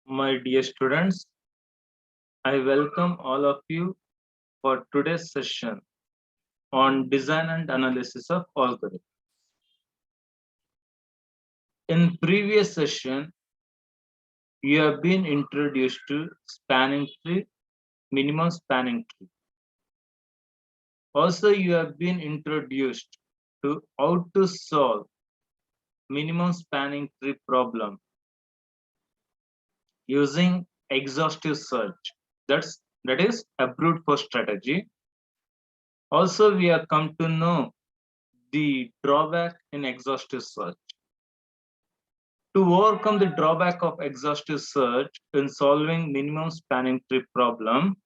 My dear students, I welcome all of you for today's session on design and analysis of algorithms. In previous session, you have been introduced to spanning tree, minimum spanning tree. Also, you have been introduced to how to solve minimum spanning tree problem using exhaustive search. That is a brute force strategy. Also, we have come to know the drawback in exhaustive search. To overcome the drawback of exhaustive search in solving minimum spanning tree problem,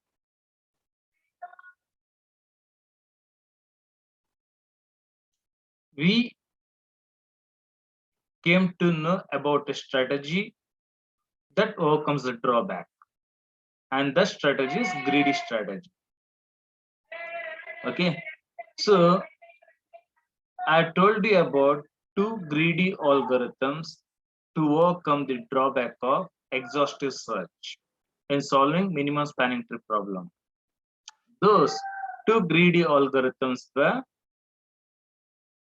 we came to know about a strategy that overcomes the drawback. And that strategy is greedy strategy. Okay, so I told you about two greedy algorithms to overcome the drawback of exhaustive search in solving minimum spanning tree problem. Those two greedy algorithms were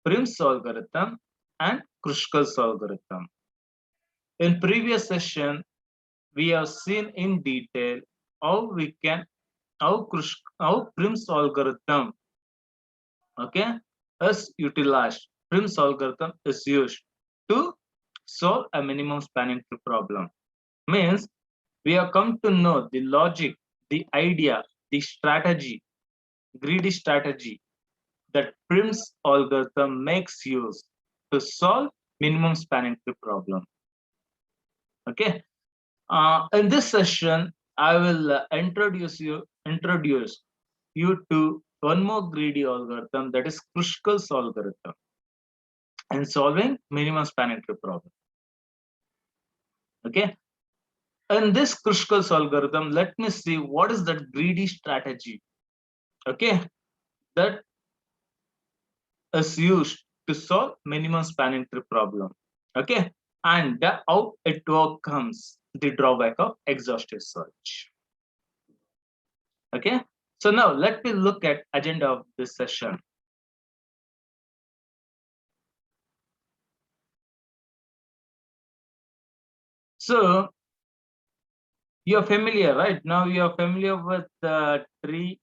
Prim's algorithm and Kruskal's algorithm. In previous session, we have seen in detail how Prim's algorithm, okay, is utilized. Prim's algorithm is used to solve a minimum spanning tree problem. Means we have come to know the logic, the idea, the strategy, greedy strategy that Prim's algorithm makes use to solve minimum spanning tree problem. Okay. In this session, I will introduce you to one more greedy algorithm, that is Kruskal's algorithm, in solving minimum spanning tree problem. Okay. In this Kruskal's algorithm, let me see what is that greedy strategy. Okay, that is used to solve minimum spanning tree problem. Okay, and how it overcomes the drawback of exhaustive search. Okay, so now let me look at agenda of this session. So you're familiar, right? Now you're familiar with the tree,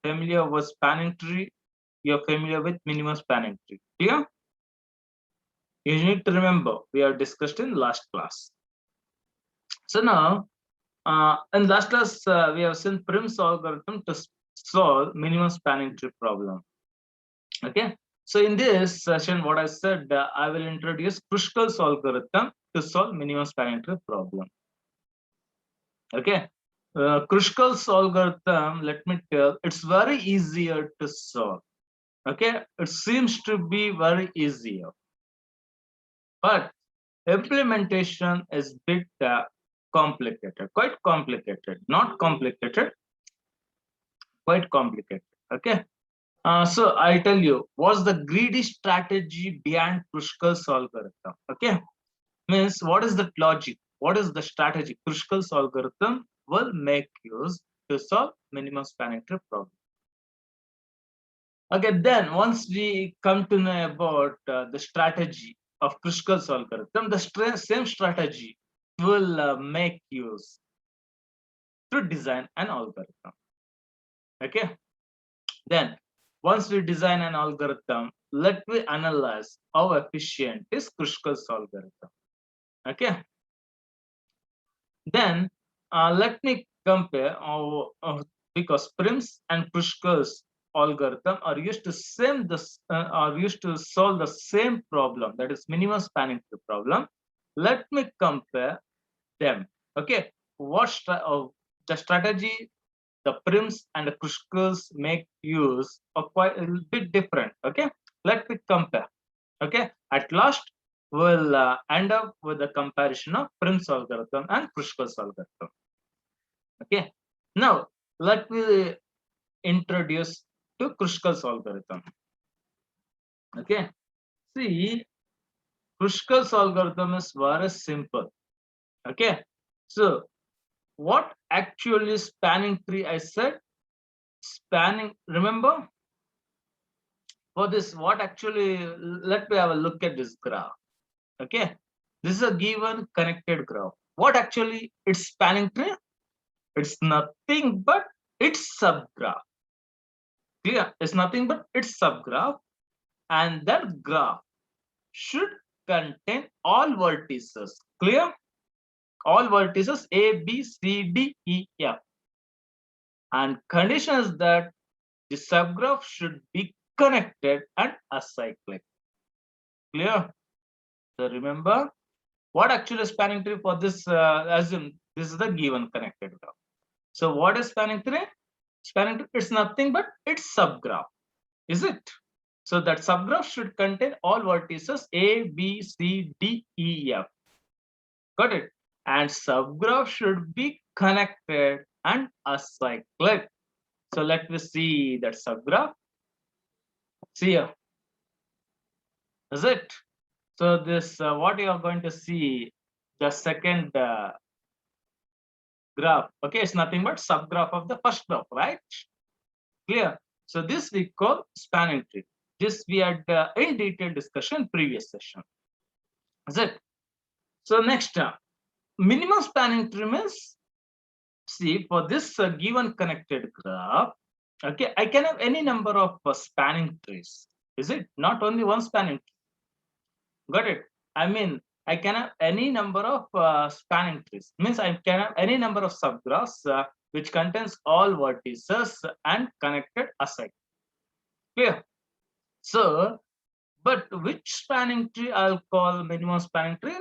familiar with spanning tree, you're familiar with minimum spanning tree. Clear? You need to remember, we have discussed in last class. So now, in last class, we have seen Prim's algorithm to solve minimum spanning tree problem. Okay. So in this session, what I said, I will introduce Kruskal's algorithm to solve minimum spanning tree problem. Okay. Kruskal's algorithm, let me tell, it's very easier to solve. Okay. It seems to be very easier, but implementation is bit complicated, quite complicated, not complicated, quite complicated. Okay. So I tell you, what's the greedy strategy behind Kruskal's algorithm? Okay. Means what is the logic? What is the strategy? Kruskal's algorithm will make use to solve minimum spanning tree problem. Okay, then once we come to know about the strategy of Kruskal's algorithm, the same strategy will make use to design an algorithm. Okay, then once we design an algorithm, let me analyze how efficient is Kruskal's algorithm. Okay, then let me compare because Prim's and Kruskal's algorithm are used to solve the same problem, that is minimum spanning tree problem. Let me compare them. Okay, the strategy the Prims and the Kruskal's make use of quite a little bit different. Okay, let me compare. Okay, at last we'll end up with the comparison of Prim's algorithm and Kruskal's algorithm. Okay, now let me introduce to Kruskal's algorithm. Okay, see, Kruskal's algorithm is very simple. Okay, So what actually spanning tree? I said spanning. Remember for this, what actually? Let me have a look at this graph. Okay, this is a given connected graph. What actually it's spanning tree? It's nothing but its subgraph. Clear? It's nothing but its subgraph, and that graph should contain all vertices. Clear? All vertices A, B, C, D, E, F. And condition is that the subgraph should be connected and acyclic. Clear? So remember what actually spanning tree for this? Assume this is the given connected graph. So what is spanning tree? Spanning tree is nothing but its subgraph. Is it? So that subgraph should contain all vertices A, B, C, D, E, F. Got it? And subgraph should be connected and acyclic. So let me see that subgraph. See here. Is it? So this what you are going to see, the second graph. Okay, it's nothing but subgraph of the first graph, right? Clear? So this we call spanning tree. This we had in detail discussion previous session. Is it? So next, minimum spanning tree means, see for this given connected graph, okay, I can have any number of spanning trees. Is it? Not only one spanning tree. Got it? I mean, I can have any number of spanning trees. Means I can have any number of subgraphs which contains all vertices and connected aside. Clear? So, but which spanning tree I'll call minimum spanning tree?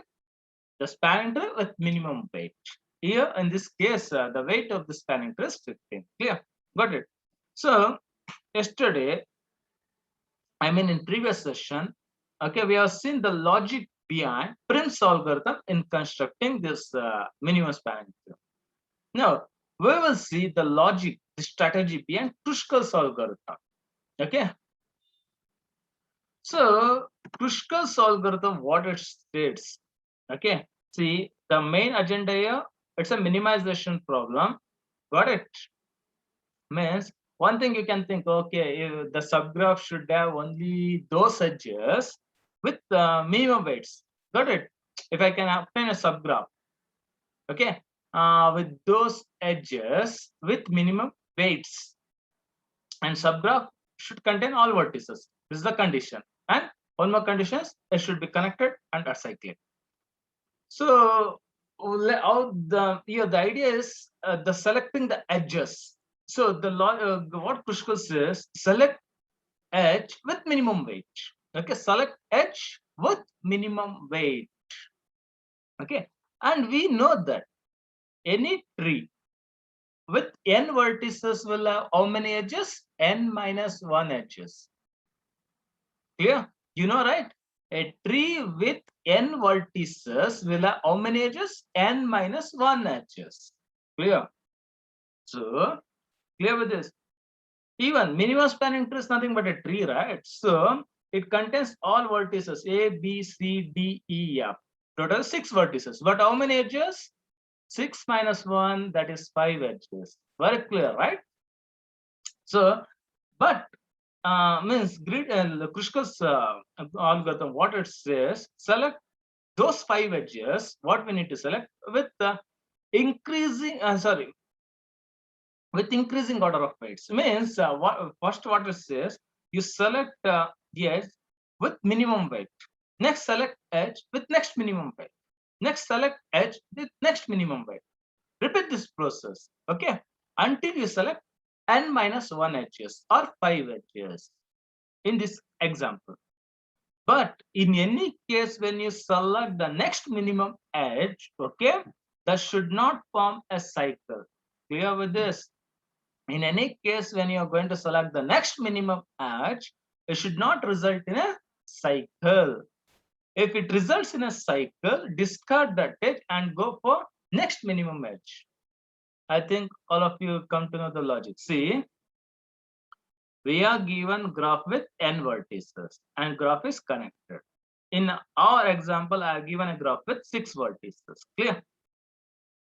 The spanning tree with minimum weight. Here, in this case, the weight of the spanning tree is 15. Clear? Got it? So, yesterday, I mean in previous session, okay, we have seen the logic behind Prim's algorithm in constructing this minimum spanning tree. Now, we will see the logic, the strategy behind Kruskal's algorithm. Okay. So, Kruskal's algorithm, what it states. Okay. See, the main agenda here, it's a minimization problem. Got it? Means one thing you can think, okay, if the subgraph should have only those edges with minimum weights. Got it? If I can obtain a subgraph, okay, with those edges with minimum weights, and subgraph should contain all vertices. This is the condition. And one more condition is it should be connected and acyclic. So the idea is the selecting the edges. So the what Kruskal says, select edge with minimum weight. Okay, select edge with minimum weight. Okay, and we know that any tree with n vertices will have how many edges? N minus 1 edges. Clear? You know, right? A tree with n vertices will have how many edges? N minus 1 edges. Clear? So, clear with this? Even minimum spanning tree is nothing but a tree, right? So, it contains all vertices A, B, C, D, E, F. Total 6 vertices. But how many edges? 6 minus 1, that is 5 edges. Very clear, right? So, but means grid and Kruskal's algorithm, what it says, select those 5 edges, what we need to select with increasing, with increasing order of weights. Means first what it says, you select the edge with minimum weight. Next select edge with next minimum weight. Next select edge with next minimum weight. Repeat this process, okay, until you select n minus 1 edges or 5 edges in this example. But in any case, when you select the next minimum edge, okay, that should not form a cycle. Clear with this? In any case, when you are going to select the next minimum edge, it should not result in a cycle. If it results in a cycle, discard that edge and go for next minimum edge. I think all of you come to know the logic. See, we are given graph with n vertices and graph is connected. In our example, I have given a graph with 6 vertices. Clear?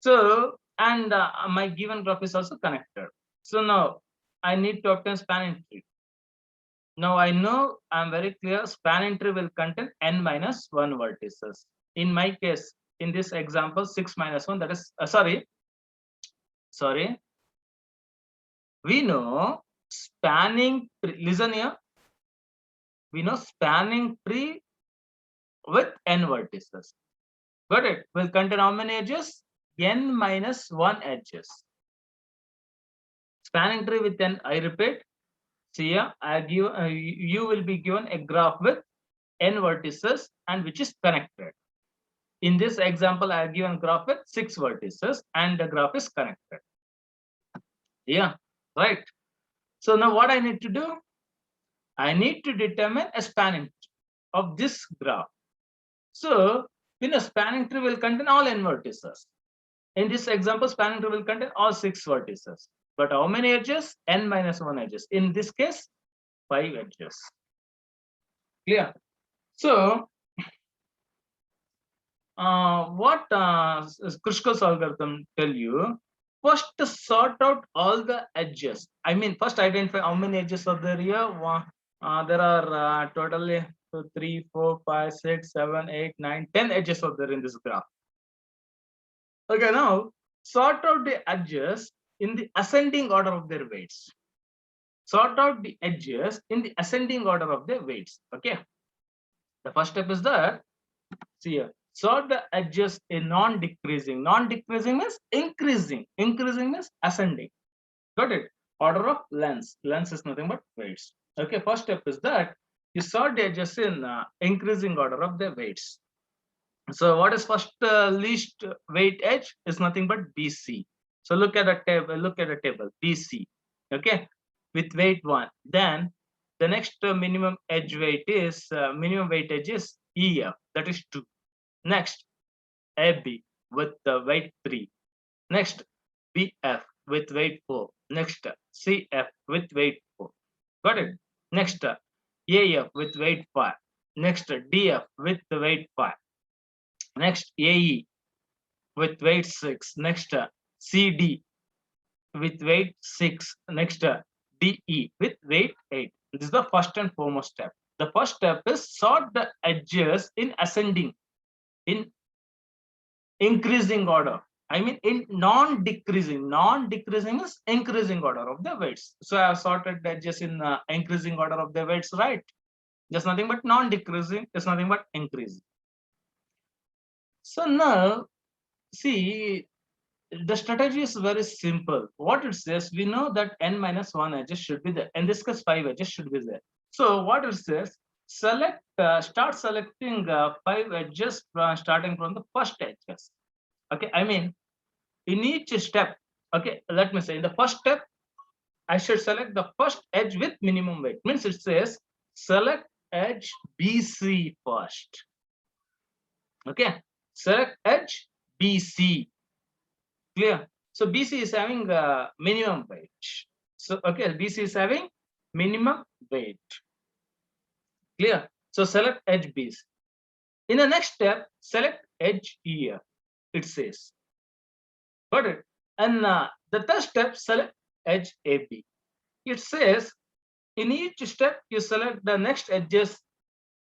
So, and my given graph is also connected. So now I need to obtain spanning tree. Now I know I'm very clear spanning tree will contain n minus 1 vertices. In my case, in this example, 6 minus 1, that is, sorry, we know spanning tree, listen here, we know spanning tree with n vertices. Got it? Will contain how many edges? N minus 1 edges. Spanning tree with n, I repeat, see here, I give, you will be given a graph with n vertices and which is connected. In this example, I have given graph with 6 vertices and the graph is connected. Yeah, right. So now what I need to do? I need to determine a spanning of this graph. So in a spanning tree will contain all n vertices. In this example, spanning tree will contain all 6 vertices. But how many edges? N minus 1 edges. In this case, 5 edges. Clear? So what Krishka's algorithm tell you? First, sort out all the edges. I mean, first identify how many edges are there here. There are totally 2, 3, 4, 5, 6, 7, 8, 9, 10 edges are there in this graph. Okay, now sort out the edges in the ascending order of their weights. Sort out the edges in the ascending order of their weights. Okay. The first step is that, see here, sort the edges in non-decreasing. Non-decreasing means increasing. Increasing means ascending. Got it? Order of length. Length is nothing but weights. Okay, first step is that you sort the edges in increasing order of the weights. So what is first least weight edge is nothing but BC. So look at the table. Look at the table BC. Okay, with weight 1. Then the next minimum edge weight is minimum weight edge is EF. That is 2. Next AB with the weight 3. Next BF with weight 4. Next CF with weight 4. Got it? Next AF with weight 5. Next DF with the weight 5. Next AE with weight 6. Next CD with weight 6. Next DE with weight 8. This is the first and foremost step. The first step is sort the edges in ascending, in increasing order. I mean in non-decreasing. Non-decreasing is increasing order of the weights. So I have sorted the edges in increasing order of the weights, right? Just nothing but non-decreasing is nothing but increasing. So now, see, the strategy is very simple. What it says, we know that n minus 1 edges should be there. In this case, 5 edges should be there. So what it says, select, start selecting 5 edges starting from the first edges. Okay, I mean, in each step, okay, let me say, in the first step, I should select the first edge with minimum weight. Means it says, select edge BC first. Okay, select edge BC. Clear? So BC is having minimum weight. So okay, BC is having minimum weight. Clear? So select edge BC. In the next step, select edge EF. It says. Got it? And the third step, select edge AB. It says in each step you select the next edges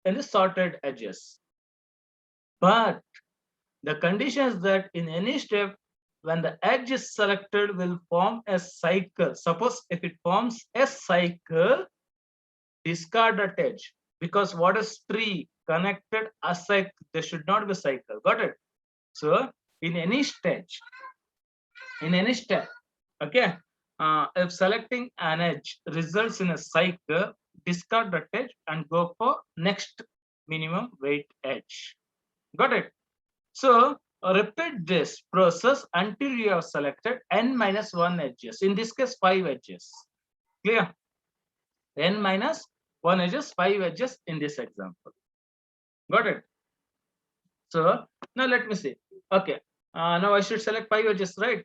and the sorted edges. But the condition is that in any step, when the edge is selected, will form a cycle. Suppose if it forms a cycle, discard that edge, because what is tree connected a cycle, there should not be cycle. Got it? So in any stage, in any step, okay, if selecting an edge results in a cycle, discard that edge and go for next minimum weight edge. Got it? So repeat this process until you have selected n minus 1 edges. In this case, 5 edges. Clear? N minus 1 edges, 5 edges in this example. Got it? So now let me see. Okay. Now I should select 5 edges, right?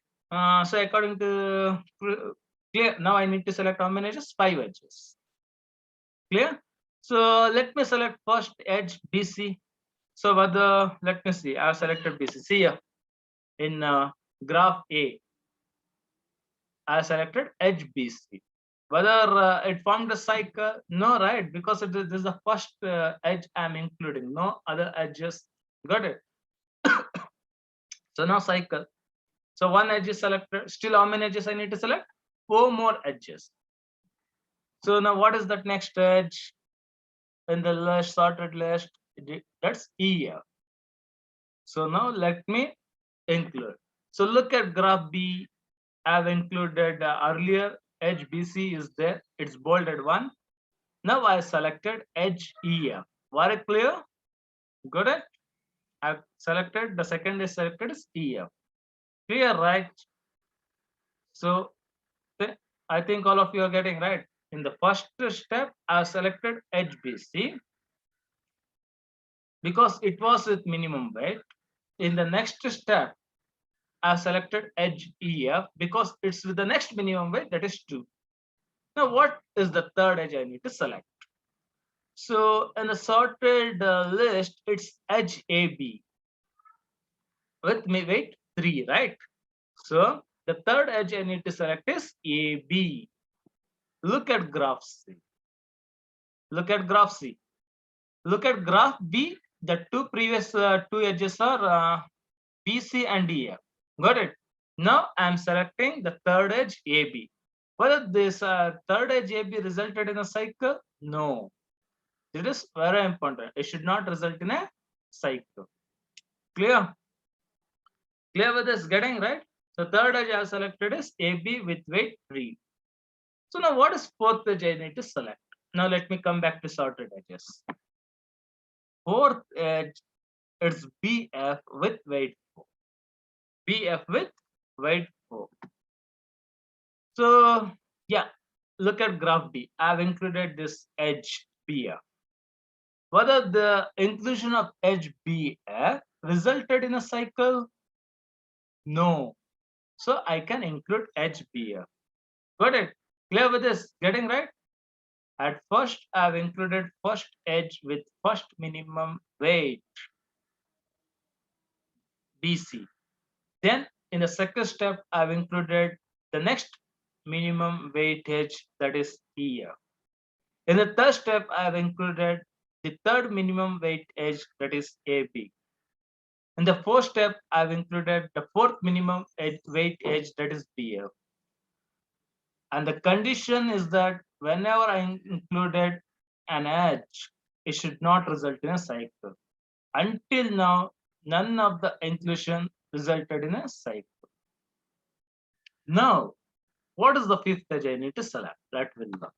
So according to clear, now I need to select how many edges? 5 edges. Clear? So let me select first edge BC. So let me see. I have selected BC. See here in graph A. I selected edge BC. Whether it formed a cycle? No, right? Because this is the first edge I'm including. No other edges. Got it? So now cycle. So one edge is selected. Still, how many edges I need to select? 4 more edges. So now what is that next edge in the list, sorted list? That's EF. So now let me include. So look at graph B. I've included earlier edge BC is there. It's bolded one. Now I selected edge EF. Very clear? Got it? I've selected the second is selected is EF. Clear, right? So I think all of you are getting right. In the first step, I selected edge BC because it was with minimum weight. In the next step, I selected edge EF because it's with the next minimum weight, that is 2. Now, what is the third edge I need to select? So in the sorted list, it's edge AB with weight 3, right? So the third edge I need to select is AB. Look at graph C. Look at graph C. Look at graph B. The two previous two edges are BC and EF. Got it? Now I'm selecting the third edge AB. Whether this third edge AB resulted in a cycle? No. It is very important. It should not result in a cycle. Clear? Clear with this? Getting right? The third edge I have selected is AB with weight 3. So now what is fourth edge I need to select? Now let me come back to sorted edges. Fourth edge, it's BF with weight 4. BF with weight 4. So yeah, look at graph D. I've included this edge BF. Whether the inclusion of edge BF resulted in a cycle? No. So I can include edge BF. Got it? Clear with this? Getting right? At first, I've included first edge with first minimum weight BC. Then in the second step, I've included the next minimum weight edge, that is EF. In the third step, I've included the third minimum weight edge, that is AB. In the fourth step, I've included the fourth minimum weight edge, that is BF. And the condition is that whenever I included an edge, it should not result in a cycle. Until now, none of the inclusion resulted in a cycle. Now, what is the fifth edge I need to select? That will know.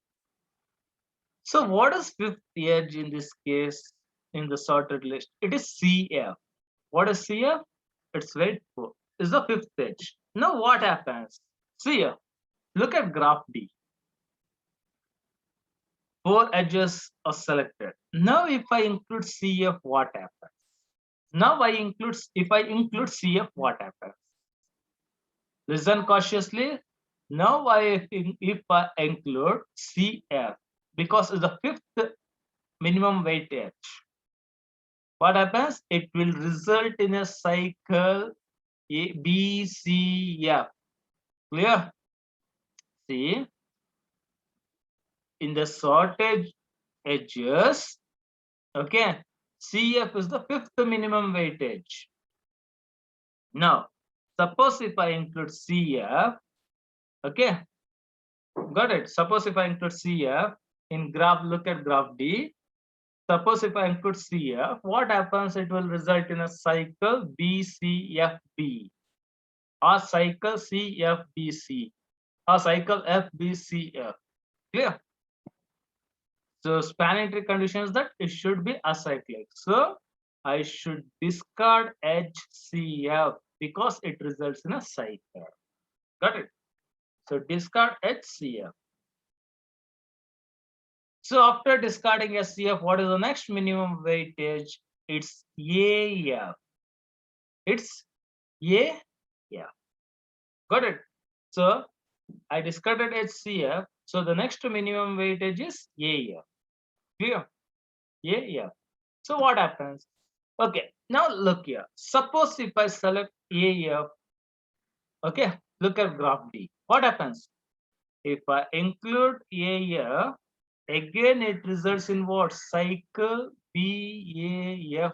So what is fifth edge in this case in the sorted list? It is CF. What is CF? It's weight 4. Is the fifth edge. Now what happens? CF. Look at graph D. 4 edges are selected. Now if I include CF, what happens? Now if I include CF, what happens? Listen cautiously. Now if I include CF, because it's the fifth minimum weight edge, what happens? It will result in a cycle BCF. Clear? See, in the sorted edges, okay, CF is the fifth minimum weight edge. Now, suppose if I include CF, okay, got it. Suppose if I include CF in graph, look at graph D. Suppose if I include CF, what happens? It will result in a cycle BCFB or cycle CFBC or cycle FBCF. Clear? So spanning tree condition is that it should be acyclic. So I should discard HCF because it results in a cycle. Got it? So discard HCF. So after discarding SCF, what is the next minimum weightage? It's AF. It's AF. Got it? So I discarded HCF. So the next minimum weightage is AF. Clear? AF. So what happens? Okay, now look here. Suppose if I select AF Okay, look at graph D. What happens? If I include A here, again it results in what? Cycle BAFB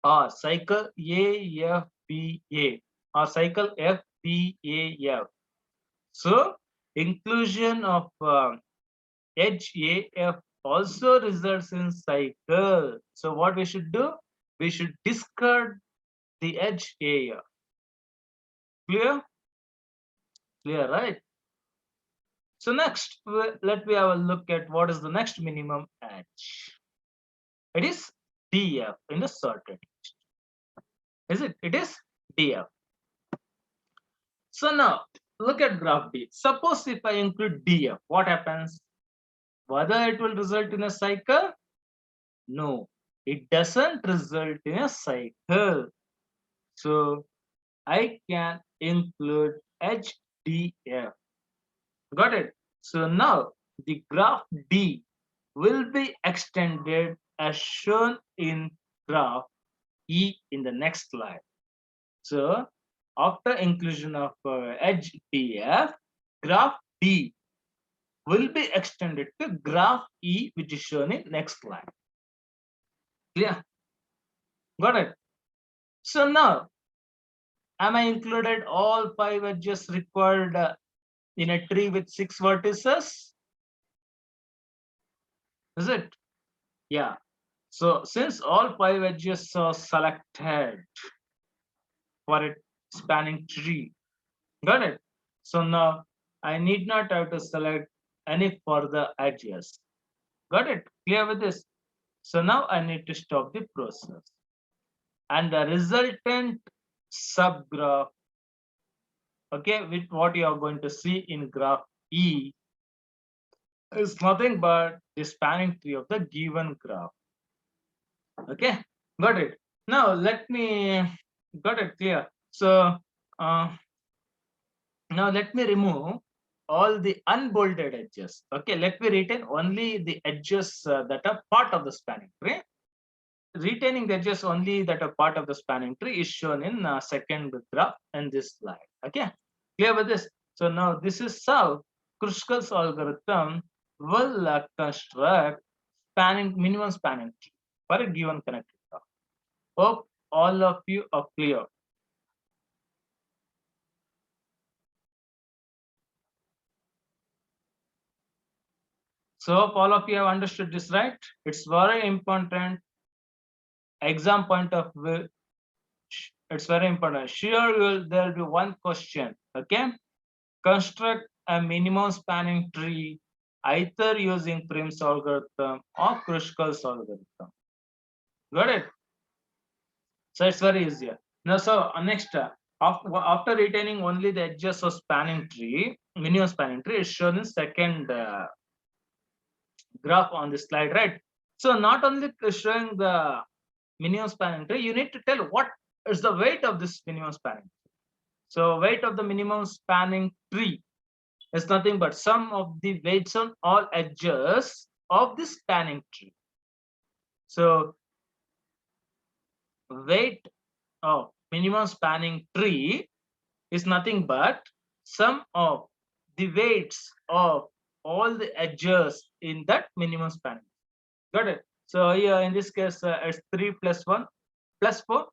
or cycle AFBA or cycle FBAF. So inclusion of edge AF also results in cycle. So what we should do? We should discard the edge AF. Clear? Clear, right? So next, let me have a look at what is the next minimum edge. It is DF in the sorted list. Is it? It is DF. So now, look at graph D. Suppose if I include DF, what happens? Whether it will result in a cycle? No, it doesn't result in a cycle. So I can include HDF. Got it? So now the graph D will be extended as shown in graph E in the next slide. So after inclusion of edge DF, graph D will be extended to graph E, which is shown in next slide. Clear? Got it? So now, am I included all 5 edges required in a tree with 6 vertices? Is it? Yeah. So since all 5 edges are selected for a spanning tree, got it? So now I need not have to select any further edges. Got it? Clear with this? So now I need to stop the process. And the resultant subgraph, okay, with what you are going to see in graph E is nothing but the spanning tree of the given graph. Okay, got it. Now let me got it clear. So now let me remove all the unbolded edges. Okay, let me retain only the edges that are part of the spanning tree. Retaining the edges only that are part of the spanning tree is shown in second graph in this slide. Okay, clear with this? So now this is how Kruskal's algorithm will construct minimum spanning tree for a given connected graph. Hope all of you are clear. So hope all of you have understood this, right? It's very important. Exam point of view, it's very important. Sure, there will be one question. Okay, construct a minimum spanning tree either using Prim's algorithm or Kruskal's algorithm. Got it? So it's very easier. Now, so next, after retaining only the edges of spanning tree, minimum spanning tree is shown in second graph on this slide, right? So not only showing the minimum spanning tree, you need to tell what is the weight of this minimum spanning tree. So weight of the minimum spanning tree is nothing but sum of the weights on all edges of the spanning tree. So weight of minimum spanning tree is nothing but sum of the weights of all the edges in that minimum spanning. Got it? So here in this case, it's 3 plus 1 plus 4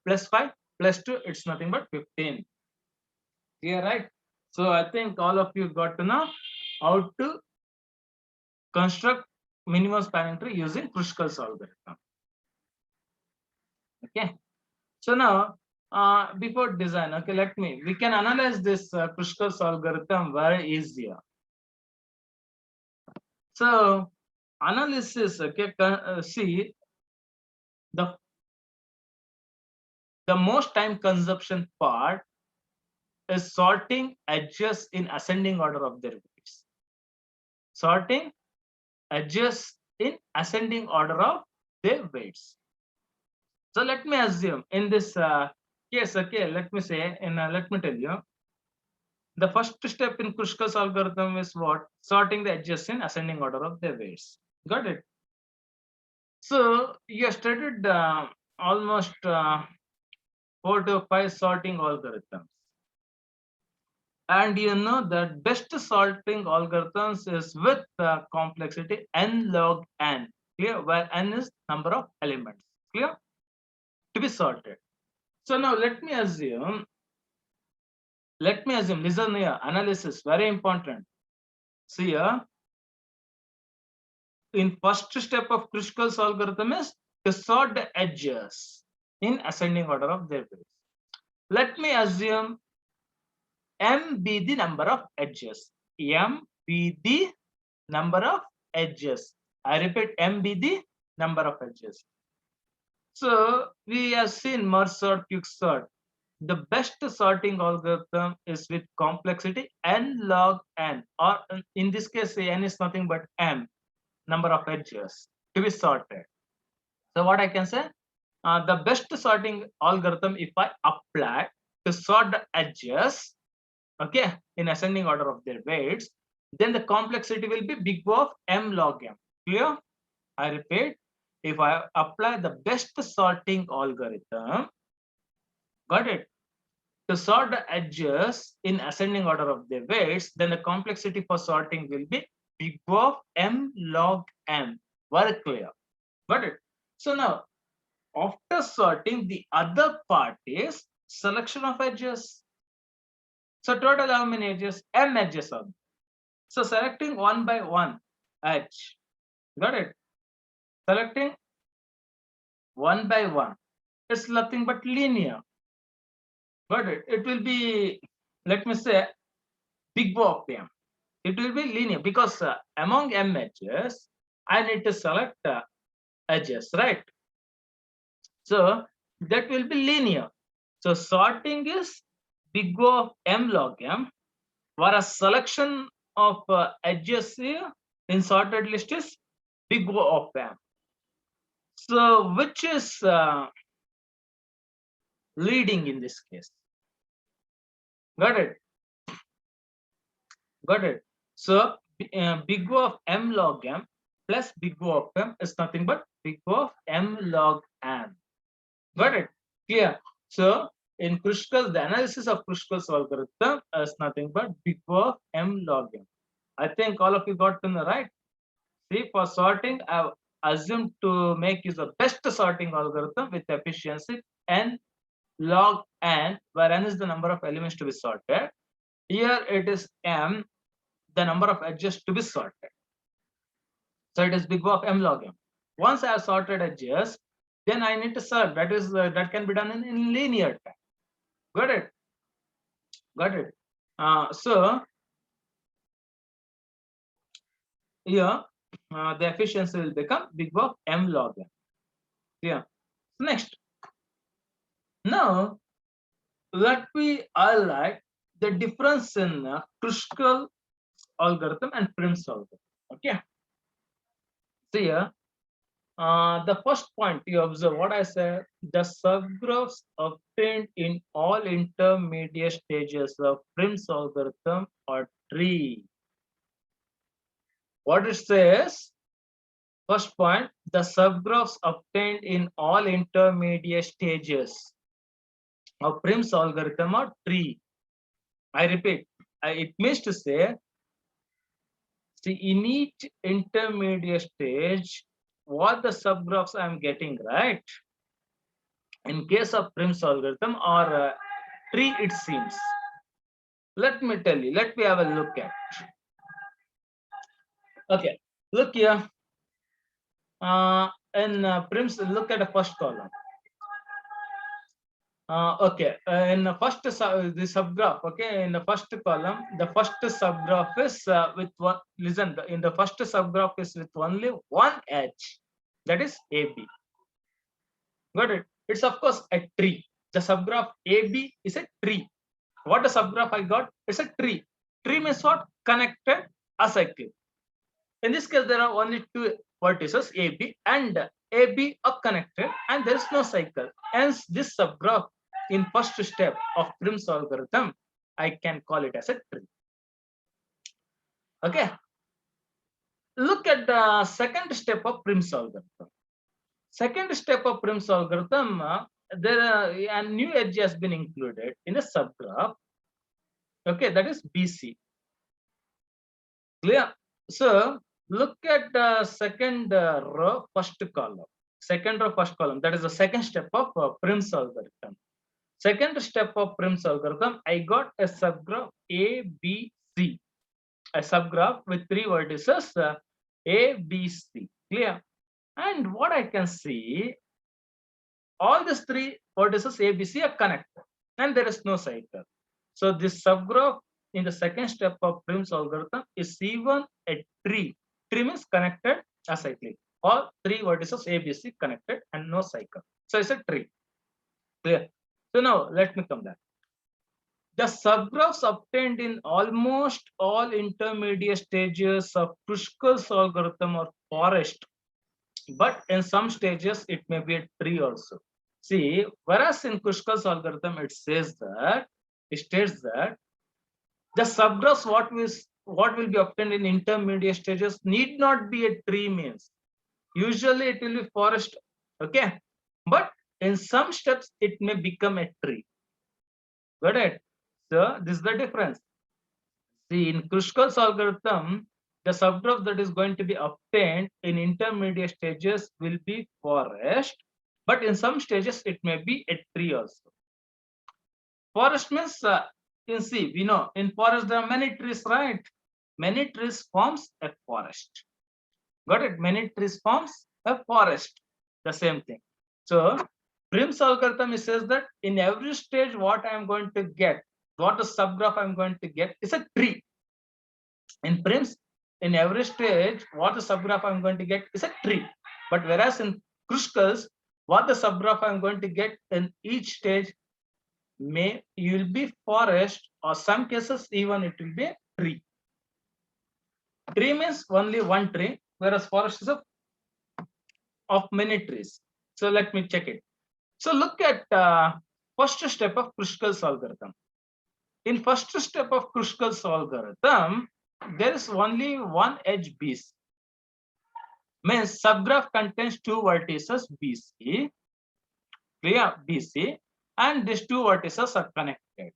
plus 5 plus 2. It's nothing but 15. Yeah, right? So I think all of you got to know how to construct minimum spanning tree using Kruskal's algorithm. Okay. So now, before design, okay, we can analyze this Kruskal's algorithm very easier. So analysis, okay, see the most time consumption part is sorting edges in ascending order of their weights. Sorting edges in ascending order of their weights. So let me assume in this case, okay, let me say, let me tell you, the first step in Kruskal's algorithm is what? Sorting the edges in ascending order of their weights. Got it? So you studied almost 4 to 5 sorting algorithms. And you know that best sorting algorithms is with the complexity n log n, clear, where n is number of elements, clear, to be sorted. So now let me assume, listen here, analysis, very important. See here, in first step of Kruskal's algorithm is to sort the edges in ascending order of their weights. Let me assume m be the number of edges. M be the number of edges. I repeat, m be the number of edges. So we have seen merge sort, quick sort. The best sorting algorithm is with complexity n log n, or in this case, n is nothing but m, number of edges to be sorted. So what I can say, the best sorting algorithm, if I apply to sort the edges, okay, in ascending order of their weights, then the complexity will be big O of m log m. Clear? I repeat, if I apply the best sorting algorithm, got it, to sort the edges in ascending order of their weights, then the complexity for sorting will be big O of m log m. Very clear. Got it? So now, after sorting, the other part is selection of edges. So total how many edges? M edges are. So selecting one by one edge. Got it? Selecting one by one. It's nothing but linear. Got it? It will be, let me say, big O of m. It will be linear because among m edges, I need to select edges, right? So that will be linear. So sorting is big O of m log m, whereas selection of edges here in sorted list is big O of m. So which is leading in this case? Got it? Got it? So big O of m log m plus big O of m is nothing but big O of m log n. Got it? Clear? So in Kruskal's, the analysis of Kruskal's algorithm is nothing but big O of m log m. I think all of you got to know, right? See, for sorting, I've assumed to make use of best sorting algorithm with efficiency n log n, where n is the number of elements to be sorted. Here it is m, the number of edges to be sorted. So it is big O of m log m. Once I have sorted edges, then I need to sort. That is that can be done in linear time. Got it? Got it? So here the efficiency will become big O of m log n. Yeah. Next. Now let me highlight the difference in Kruskal algorithm and Prim's algorithm. Okay. So here, the first point you observe what I said, the subgraphs obtained in all intermediate stages of Prim's algorithm are tree. What it says, first point, the subgraphs obtained in all intermediate stages of Prim's algorithm are tree. I repeat, it means to say, see, in each intermediate stage, what the subgraphs I am getting, right? In case of Prim's algorithm or tree, it seems. Let me tell you, let me have a look at. Okay, look here. In Prim's, look at the first column. Okay, in the first the subgraph, okay, in the first column, the first subgraph is with one, listen, in the first subgraph is with only one edge, that is AB. Got it? It's of course a tree. The subgraph AB is a tree. What the subgraph I got? It's a tree. Tree means what? Connected acyclic. In this case, there are only two vertices AB, and AB are connected, and there is no cycle. Hence, this subgraph in first step of Prim's algorithm, I can call it as a tree. Okay. Look at the second step of Prim's algorithm. Second step of Prim's algorithm, a new edge has been included in a subgraph. Okay, that is BC. Clear? So look at the second row, first column. Second row, first column. That is the second step of Prim's algorithm. Second step of Prim's algorithm, I got a subgraph A, B, C. A subgraph with three vertices A, B, C. Clear? And what I can see, all these three vertices A, B, C are connected, and there is no cycle. So this subgraph in the second step of Prim's algorithm is even a tree. Tree means connected acyclic. All three vertices A, B, C connected and no cycle. So it's a tree. Clear? So now let me come back. The subgraphs obtained in almost all intermediate stages of Kruskal's algorithm are forest, but in some stages it may be a tree also. See, whereas in Kruskal's algorithm it states that the subgraphs what will be obtained in intermediate stages need not be a tree means. Usually it will be forest, okay? But in some steps it may become a tree. Got it? So this is the difference. See, in Kruskal's algorithm, the subgraph that is going to be obtained in intermediate stages will be forest, but in some stages it may be a tree also. Forest means, in see, we know in forest there are many trees, right? Many trees forms a forest. Got it? Many trees forms a forest. The same thing. So Prim's algorithm says that in every stage, what I am going to get, what the subgraph I am going to get is a tree. In Prim's, in every stage, what the subgraph I am going to get is a tree. But whereas in Kruskal's, what the subgraph I am going to get in each stage may you will be forest, or some cases even it will be a tree. Tree means only one tree, whereas forest is of many trees. So let me check it. So look at first step of Kruskal's algorithm. In first step of Kruskal's algorithm, there is only one edge BC. Means subgraph contains two vertices BC, clear, BC, and these two vertices are connected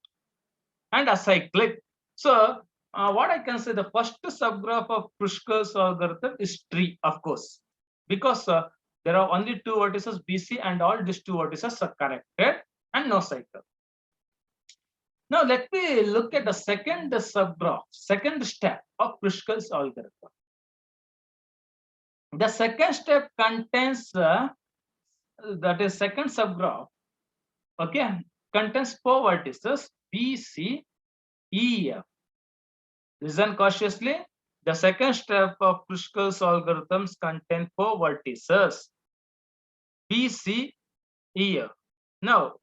and acyclic. So what I can say, the first subgraph of Kruskal's algorithm is tree, of course, because there are only two vertices BC and all these two vertices are connected and no cycle. Now let me look at the second subgraph, second step of Kruskal's algorithm. The second step contains that is second subgraph, okay, contains four vertices B, C, E, F. Listen cautiously. The second step of Kruskal's algorithms contain four vertices B, C, E, F. Now,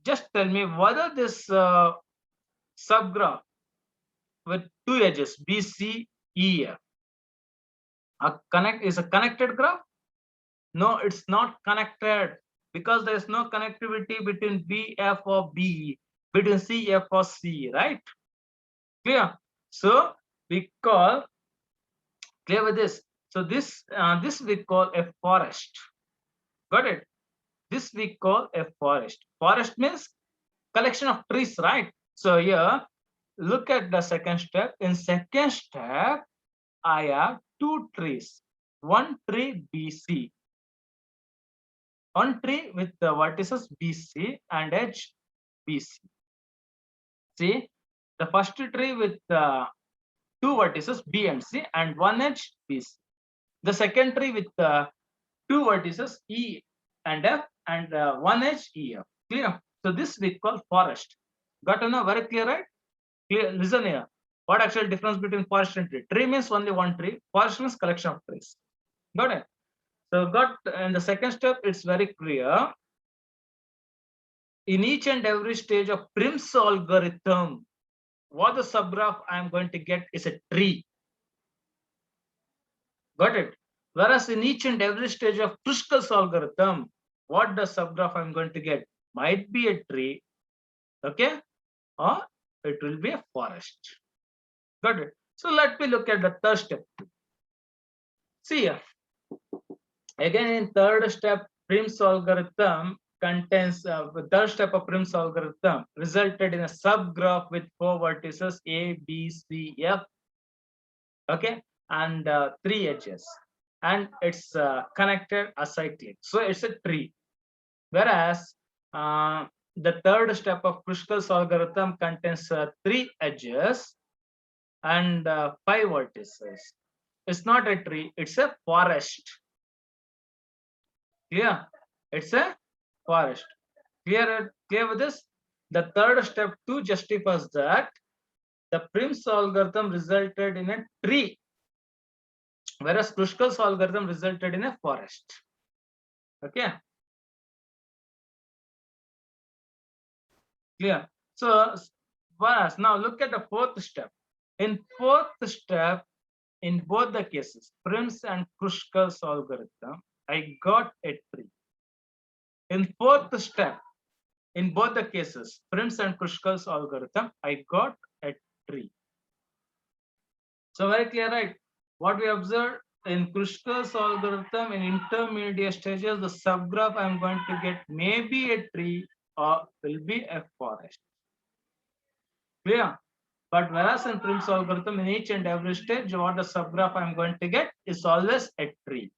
just tell me whether this subgraph with two edges B, C, E, F is a connected graph? No, it's not connected because there is no connectivity between B, F or B, between C, F or C, right? Clear? So we call, clear with this? So this we call a forest. Got it? This we call a forest. Forest means collection of trees, right? So here, look at the second step. In second step, I have two trees. One tree BC. One tree with the vertices BC and edge BC. See, the first tree with two vertices B and C and one edge BC. The second tree with two vertices E and F and one edge EF. Clear? So this we call forest. Got to know? Very clear, right? Clear. Listen here. What actual difference between forest and tree? Tree means only one tree. Forest means collection of trees. Got it? So got in the second step, it's very clear. In each and every stage of Prim's algorithm, what the subgraph I am going to get is a tree. Got it? Whereas in each and every stage of Kruskal's algorithm, what the subgraph I'm going to get might be a tree, okay, or it will be a forest. Got it? So let me look at the third step. See here. Again, in third step, Prim's algorithm, contains the third step of Prim's algorithm resulted in a subgraph with 4 vertices A, B, C, F, okay, and 3 edges, and it's connected acyclic, so it's a tree. Whereas the third step of Kruskal's algorithm contains 3 edges and 5 vertices. It's not a tree, it's a forest. Clear? It's a forest. Clear with this? The third step too justifies that the Prim's algorithm resulted in a tree, whereas Kruskal's algorithm resulted in a forest. Okay. Clear. So now look at the fourth step. In fourth step, in both the cases, Prim's and Kruskal's algorithm, I got a tree. In fourth step, in both the cases, Prim's and Kruskal's algorithm, I got a tree. So very clear, right? What we observed in Kruskal's algorithm, in intermediate stages, the subgraph I'm going to get maybe a tree or will be a forest. Clear? But whereas in Prim's algorithm, in each and every stage, what the subgraph I'm going to get is always a tree.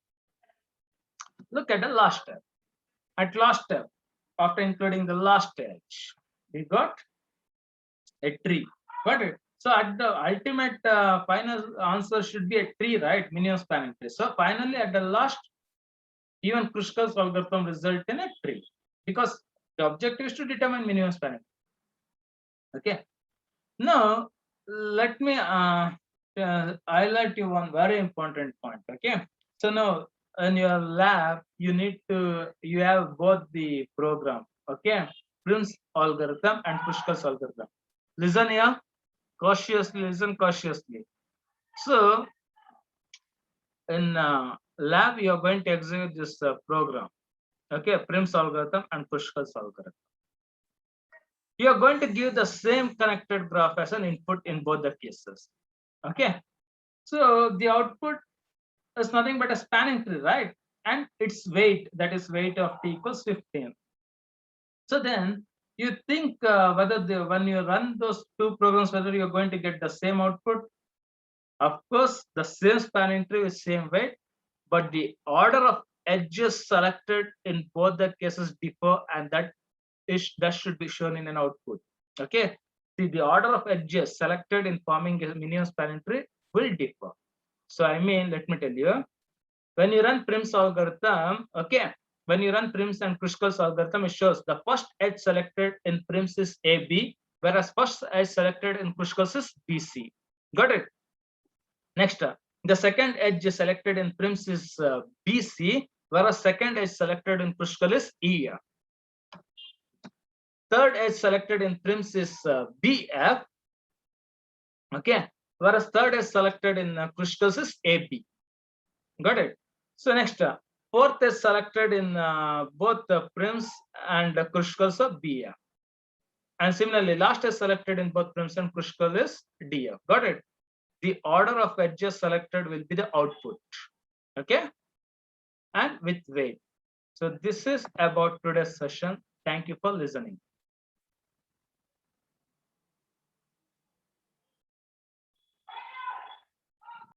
Look at the last step. At last step, after including the last stage, we got a tree. Got it? So at the ultimate final answer should be a tree, right? Minimum spanning tree. So finally, at the last, even Kruskal's algorithm result in a tree, because the objective is to determine minimum spanning. Okay. Now let me highlight you one very important point. Okay. So now in your lab, you have both the program. Okay. Prim's algorithm and Kruskal's algorithm. Listen here. Cautiously, listen cautiously. So in lab, you are going to execute this program. Okay, Prim's algorithm and Kruskal's algorithm. You are going to give the same connected graph as an input in both the cases. Okay, so the output is nothing but a spanning tree, right? And its weight, that is weight of t equals 15. So then you think whether when you run those two programs, whether you're going to get the same output. Of course, the same spanning tree with same weight, but the order of edges selected in both the cases differ, and that should be shown in an output. Okay. See, the order of edges selected in forming a minimum spanning tree will differ. So I mean, let me tell you, when you run Prim's algorithm, okay, when you run Prim's and Kruskal's algorithm, it shows the first edge selected in Prim's is AB, whereas first edge selected in Kruskal's is BC. Got it? Next, the second edge selected in Prim's is BC, whereas second edge selected in Kruskal is EF. Third edge selected in Prim's is BF, okay, whereas third edge selected in Kruskal's is AB. Got it? So next, fourth edge selected in both Prim's and Kruskal's of BF. And similarly, last edge selected in both Prim's and Kruskal is DF. Got it? The order of edges selected will be the output. Okay, and with weight. So this is about today's session. Thank you for listening.